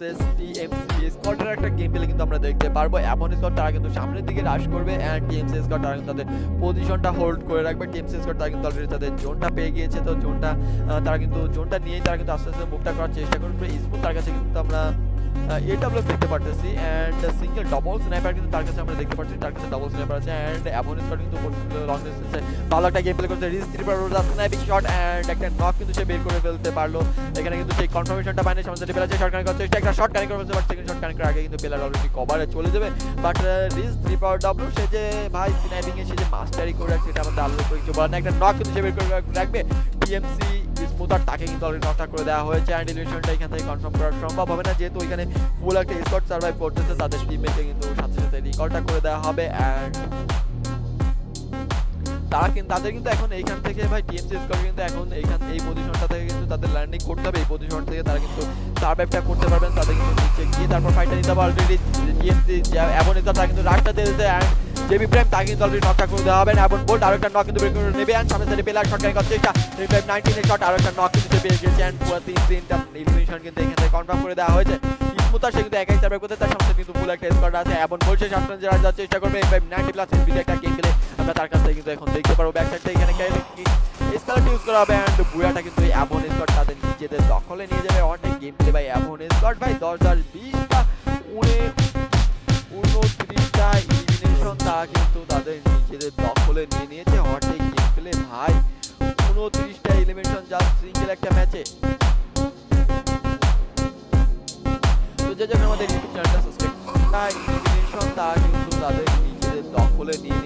TMC স্কোয়াডের একটা game play কিন্তু আমরা দেখতে পারবো। এমন স্কোয়াড তারা কিন্তু সামনের দিকে রাশ করবে এন্ড টিএমসি স্কোয়াড তারা কিন্তু তাদের পজিশনটা হোল্ড করে রাখবে। টিএমসি স্কোয়াড তারা কিন্তু অলরেডি তাদের জোনটা পেয়ে গিয়েছে, তো তারা কিন্তু জোনটা নিয়েই তারা কিন্তু আস্তে আস্তে মুভটা করার চেষ্টা করবে। স্মুথ তার কাছে কিন্তু আমরা এডব্লিউ দেখতে পারতেছি এন্ড সিঙ্গেল ডবল স্নাইপার কিন্তু তার কাছে আমরা দেখতে পাচ্ছি, তার কাছে ডবল স্নাইপার আছে এন্ড এমন স্কোয়াড কিন্তু লং ডিস্টেন্সে ভালো একটা গেম প্লে করতে রিস ত্রিপার রোজা স্নাইপিং শট এন্ড একটা নক কিন্তু সে বের করে ফেলতে পারলো। এখানে কিন্তু সেই কনফার্মেশনটা পায়নি, সামনে থেকে পেলাচ্ছে শট কানেক্ট করতে চেষ্টা, একটা শট কানেক্ট করতে বাট সেকেন্ড শট কানেক্ট করার আগে কিন্তু প্লেয়ার অলরেডি কভারে চলে যাবে। বাট রিস ত্রিপার ডব্লিউ সে যে ভাই স্নাইপিং এ সে যে মাস্টারি করে রাখছে এটা আমাদের আলাদা করে কিছু বলার না। একটা নক কিন্তু সে বের করে রাখবে। টিএমসি স্মুথার তাকে কিন্তু অলরেডি নকটা করে দেওয়া হয়েছে এন্ড ইলিউশনটা এখান থেকে কনফার্ম করা সম্ভব হবে না, যেহেতু ওইখানে ফুল একটা স্কোয়াড সার্ভাইভ করতেছে। তাদের টিমমেটকে কিন্তু সাথে সাথে রিকলটা করে দেওয়া হবে এন্ড তাদের কিন্তু এখন এইখান থেকে ভাই টিএমসি স্কোয়াড কিন্তু এখন এই পজিশনটা থেকে কিন্তু তাদের ল্যান্ডিং করতে হবে। এই পজিশন থেকে তারা কিন্তু সার্ভাইভটা করতে পারবেন। তাদের কিন্তু নিচে গিয়ে তারপর ফাইটটা নিতে হবে। অলরেডি টিএমসি এমন তারা কিন্তু রাশটা দিয়ে দিতে এন্ড জেবি প্রাইম তাকে কিন্তু অলরেডি নকটা করে দেওয়া হবে। এমন বোল্ট আরো একটা নক কিন্তু বের করে নেবে এন্ড সামনে সাইডে পেলার শট কানেক্ট করতে চেষ্টা, রিপ্রাইম 19 এর শট আরো একটা নক কিন্তু পেয়ে গেছে এন্ড পুরো তিনটা এলিমিনেশন কিন্তু এখান থেকে কনফার্ম করে দেওয়া হয়েছে। স্মুথার সে কিন্তু একাই সার্ভাইভ করতে, তার সামনে কিন্তু ফুল একটা স্কোয়াড আছে। এমন বলছে শাসন যাওয়ার চেষ্টা করবে 90 প্লাস এমপি একটা গেম প্লে আমরা তার কাছ থেকে কিন্তু এখন দেখতে পারবো। ব্যাক সাইড থেকে এখানে স্কালার ইউজ করা হবে এন্ড বুয়াটা কিন্তু এমন স্কোয়াড তাদের নিজেদের দখলে নিয়ে যাবে। অনেক গেম প্লে ভাই এমন স্কোয়াড ভাই 10-20টা 29টা এলিমিনেশন তারা কিন্তু তাদের নিজেদের দখলে নিয়ে নিয়েছে। অনেক গেম প্লে ভাই 29টা এলিমিনেশন যা সিঙ্গেল একটা ম্যাচে। তো যে জন্য আমাদের ইউটিউব চ্যানেলটা সাবস্ক্রাইব করুন। এলিমিনেশন তারা কিন্তু তাদের নিজেদের দখলে নিয়ে